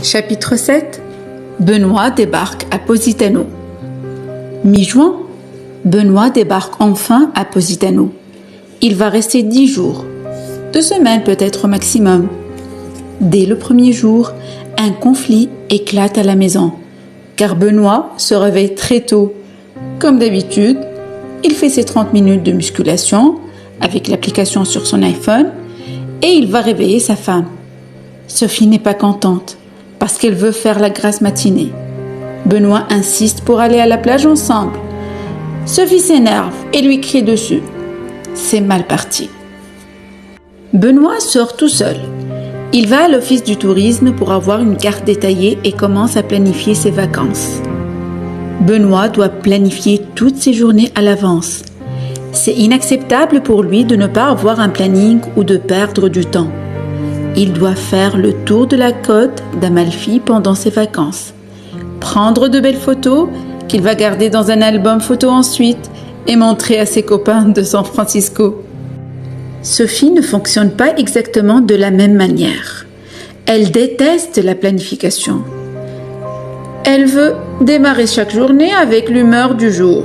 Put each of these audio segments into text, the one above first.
Chapitre 7. Benoît débarque à Positano. Mi-juin, Benoît débarque enfin à Positano. Il va rester 10 jours, 2 semaines peut-être au maximum. Dès le premier jour, un conflit éclate à la maison, car Benoît se réveille très tôt. Comme d'habitude, il fait ses 30 minutes de musculation avec l'application sur son iPhone et il va réveiller sa femme. Sophie n'est pas contente parce qu'elle veut faire la grasse matinée. Benoît insiste pour aller à la plage ensemble. Sophie s'énerve et lui crie dessus. C'est mal parti. Benoît sort tout seul. Il va à l'office du tourisme pour avoir une carte détaillée et commence à planifier ses vacances. Benoît doit planifier toutes ses journées à l'avance. C'est inacceptable pour lui de ne pas avoir un planning ou de perdre du temps. Il doit faire le tour de la côte d'Amalfi pendant ses vacances, prendre de belles photos qu'il va garder dans un album photo ensuite et montrer à ses copains de San Francisco. Sophie ne fonctionne pas exactement de la même manière. Elle déteste la planification. Elle veut démarrer chaque journée avec l'humeur du jour.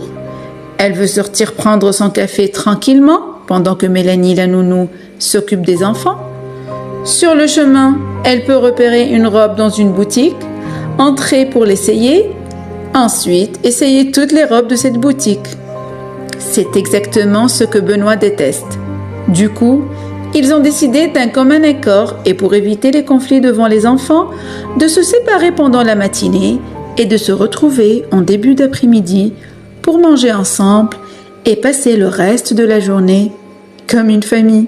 Elle veut sortir prendre son café tranquillement pendant que Mélanie, la nounou, s'occupe des enfants. Sur le chemin, elle peut repérer une robe dans une boutique, entrer pour l'essayer, ensuite essayer toutes les robes de cette boutique. C'est exactement ce que Benoît déteste. Du coup, ils ont décidé d'un commun accord et pour éviter les conflits devant les enfants, de se séparer pendant la matinée et de se retrouver en début d'après-midi pour manger ensemble et passer le reste de la journée comme une famille.